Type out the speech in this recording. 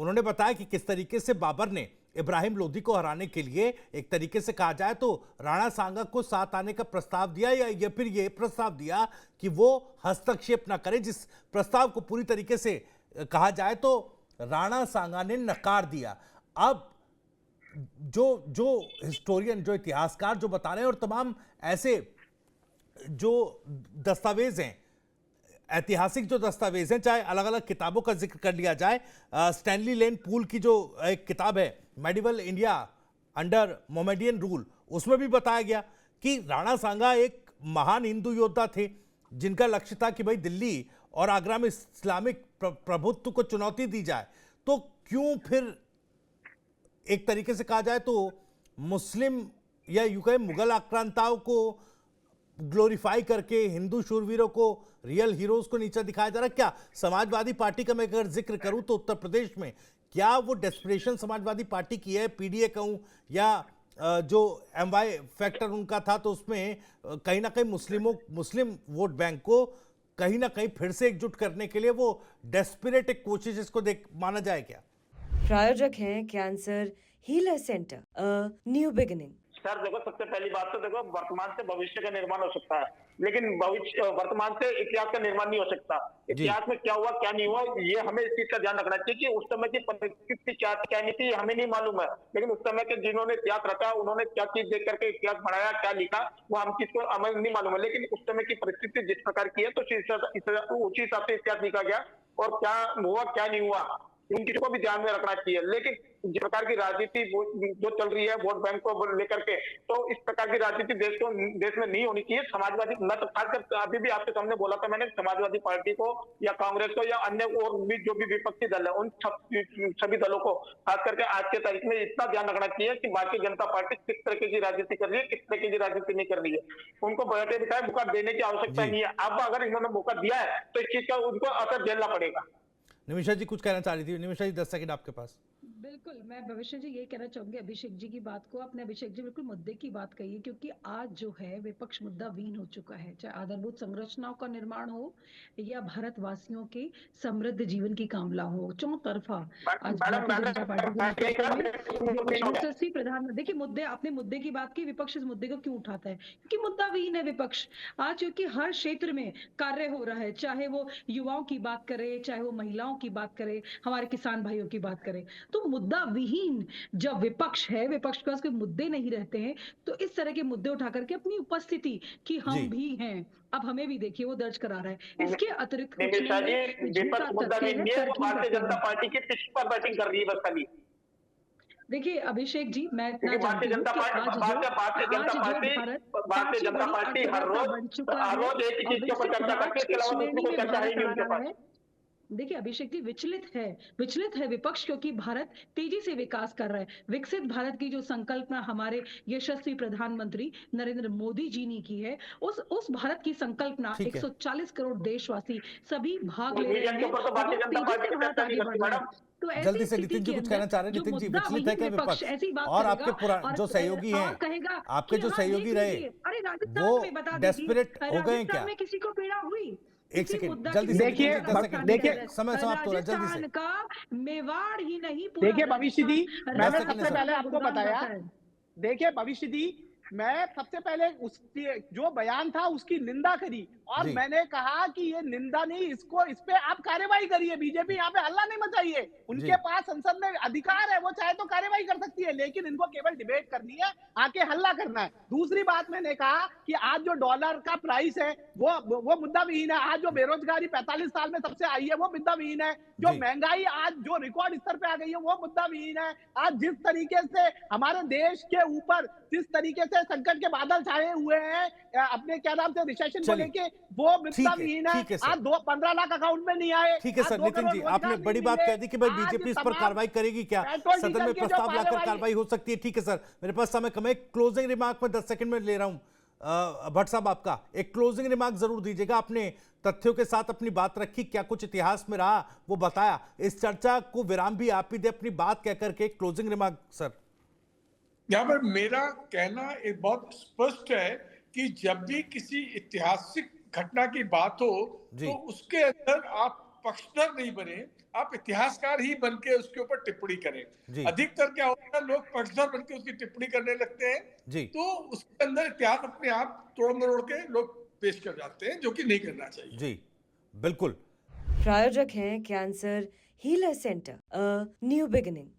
उन्होंने बताया कि किस तरीके से बाबर ने इब्राहिम लोधी को हराने के लिए एक तरीके से कहा जाए तो राणा सांगा को साथ आने का प्रस्ताव दिया, या फिर ये प्रस्ताव दिया कि वो हस्तक्षेप ना करे, जिस प्रस्ताव को पूरी तरीके से कहा जाए तो राणा सांगा ने नकार दिया। अब जो जो हिस्टोरियन, जो इतिहासकार जो बता रहे हैं, और तमाम ऐसे जो दस्तावेज हैं, ऐतिहासिक जो दस्तावेज हैं, चाहे अलग अलग किताबों का जिक्र कर लिया जाए, स्टैनली लेन पूल की जो एक किताब है medieval India under Mohammedan rule, उसमें भी बताया गया कि राणा सांगा एक महान हिंदू योद्धा थे जिनका लक्ष्य था कि भाई दिल्ली और आगरा में इस्लामिक प्रभुत्व को चुनौती दी जाए। तो क्यों फिर एक तरीके से कहा जाए तो मुस्लिम या यूं कहें मुगल आक्रांताओं को ग्लोरीफाई करके हिंदू शूरवीरों को, रियल हीरोज को नीचा दिखाया जा रहा है? क्या समाजवादी पार्टी का मैं अगर जिक्र करूं तो उत्तर प्रदेश में क्या वो डेस्परेशन समाजवादी पार्टी की है, पीडीए कहूं या जो एमवाई फैक्टर उनका था, तो उसमें कहीं ना कहीं मुस्लिम वोट बैंक को कहीं ना कहीं फिर से एकजुट करने के लिए वो डेस्परेट एक कोशिश इसको देख माना जाए क्या? प्रायोजक हैं cancer healer centre, new beginning. Sir देखो, सबसे पहली बात तो देखो, वर्तमान से भविष्य का निर्माण हो सकता है, लेकिन वर्तमान से इतिहास का निर्माण नहीं हो सकता। इतिहास में क्या हुआ क्या नहीं हुआ, ये हमें इस चीज का ध्यान रखना चाहिए कि उस समय की परिस्थिति क्या नहीं थी हमें नहीं मालूम है, लेकिन उस समय के जिन्होंने इतिहास रचा उन्होंने क्या चीज देख करके इतिहास बढ़ाया, क्या लिखा, वो हम चीज को हमें नहीं मालूम है। लेकिन उस समय की परिस्थिति जिस प्रकार की है तो उसी हिसाब से इतिहास लिखा गया, और क्या हुआ क्या नहीं हुआ इन चीजों को भी ध्यान में रखना चाहिए। लेकिन जिस प्रकार की राजनीति जो चल रही है वोट बैंक को लेकर के, तो इस प्रकार की राजनीति देश में नहीं होनी चाहिए। समाजवादी, मैं तो खासकर अभी भी आपके सामने बोला था मैंने, समाजवादी पार्टी को या कांग्रेस को या अन्य और भी जो भी विपक्षी दल है उन सभी दलों को खास करके आज के तारीख में इतना ध्यान रखना चाहिए कि भारतीय जनता पार्टी किस तरीके की राजनीति कर रही है, किस तरीके की राजनीति नहीं कर रही है। उनको बैठे बिठाए मौका देने की आवश्यकता नहीं है। अब अगर इन्होंने मौका दिया है तो इस चीज का उनको असर झेलना पड़ेगा। निमिषा जी कुछ कहना चाह रही थी। निमिषा जी 10 सेकंड आपके पास। बिल्कुल, मैं भविष्य जी ये कहना चाहूंगी अभिषेक जी की बात को। आपने अभिषेक जी बिल्कुल मुद्दे की बात कही है, क्योंकि आज जो है विपक्ष मुद्दा विहीन हो चुका है, चाहे आधारभूत संरचनाओं का निर्माण हो या भारतवासियों के समृद्ध जीवन की कामना हो, चौतरफा आज भारतीय जनता पार्टी के यशस्वी प्रधानमंत्री। देखिए मुद्दे, आपने मुद्दे की बात की, विपक्ष इस मुद्दे को क्यों उठाता है? क्योंकि मुद्दा विहीन है विपक्ष आज, क्योंकि हर क्षेत्र में कार्य हो रहा है, चाहे वो युवाओं की बात करे, चाहे वो महिलाओं की बात करे, हमारे किसान भाइयों की बात करें। तो मुद्दा विहीन जब विपक्ष है, विपक्ष के पास कोई मुद्दे नहीं रहते हैं, तो इस तरह के मुद्दे उठा करके अपनी उपस्थिति कि हम भी हैं, अब हमें भी देखिए वो दर्ज करा रहा है। इसके अतिरिक्त विपक्ष मुद्दा भी नहीं है, वो भारतीय जनता पार्टी की पिच पर बैटिंग कर रही है बस खाली। देखिए अभिषेक जी, मैं भारतीय जनता पार्टी हर रोज एक ही चीज के ऊपर चर्चा करती है, इसके अलावा दूसरी कोई चर्चा है ही नहीं उनके पास। देखिए अभिषेक जी, विचलित है विपक्ष, क्योंकि भारत तेजी से विकास कर रहा है। विकसित भारत की जो संकल्पना हमारे यशस्वी प्रधानमंत्री नरेंद्र मोदी जी ने की है, उस भारत की संकल्पना 140 करोड़ देशवासी सभी भाग ले रहे हैं। तो जल्दी से नितिन जी कुछ कहना चाह रहे हैं। नितिन जी, विचलित है क्या विपक्ष? और आपके जो सहयोगी हैं, आपके जो सहयोगी रहे, वो डेस्परेट हो गए क्या? किसी को पीड़ा हुई? एक सेकंड, जल्दी से देखिए, समय समाप्त हो रहा है, जल्दी से। का मेवाड़ ही नहीं, देखिए भविष्य जी, मैंने सबसे पहले आपको बताया, देखिए भविष्य जी, मैं सबसे पहले उसकी जो बयान था उसकी निंदा करी, और मैंने कहा कि ये निंदा नहीं, इस पे आप कार्रवाई करिए। बीजेपी यहाँ पे हल्ला नहीं मचाइए, उनके पास संसद में अधिकार है, वो चाहे तो कार्रवाई कर सकती है, लेकिन इनको केवल डिबेट करनी है, आके हल्ला करना है। दूसरी बात मैंने कहा कि आज जो डॉलर का प्राइस है वो मुद्दा विहीन है। आज जो बेरोजगारी 45 साल में सबसे आई है वो मुद्दा विहीन है। जो महंगाई आज जो रिकॉर्ड स्तर पे आ गई है वो मुद्दा विहीन है। आज जिस तरीके से हमारे देश के ऊपर जिस तरीके से संकट के बादल छाए हुए हैं, अपने क्या नाम से रिसेशन को लेके, वो मुद्दा विहीन है। आज 15 लाख अकाउंट में नहीं आए। ठीक है सर। नितिन जी, आपने बड़ी बात कह दी कि भाई बीजेपी इस पर कार्रवाई करेगी क्या, सदन में प्रस्ताव लाकर कार्रवाई हो सकती है। ठीक है सर, मेरे पास समय कम है। क्लोजिंग रिमार्क में 10 सेकंड में ले रहा हूं। भट्ट साहब, आपका एक क्लोजिंग रिमार्क जरूर दीजिएगा। आपने तथ्यों के साथ अपनी बात रखी, क्या कुछ इतिहास में रहा वो बताया। इस चर्चा को विराम भी आप ही दे अपनी बात कहकर के। Closing remark sir. यहाँ पर मेरा कहना एक बहुत स्पष्ट है कि जब भी किसी ऐतिहासिक घटना की बात हो तो उसके अंदर आप पक्षधर नहीं बने, आप इतिहासकार ही बन के उसके ऊपर टिप्पणी जी। करें। अधिकतर क्या होता है, लोग पक्षधर बन के उसकी टिप्पणी करने लगते हैं, जी। तो उसके अंदर इतिहास अपने आप तोड़ मरोड़ के लोग पेश कर जाते हैं, जो कि नहीं करना चाहिए। जी बिल्कुल। प्रायोजक हैं cancer healer centre, a new beginning.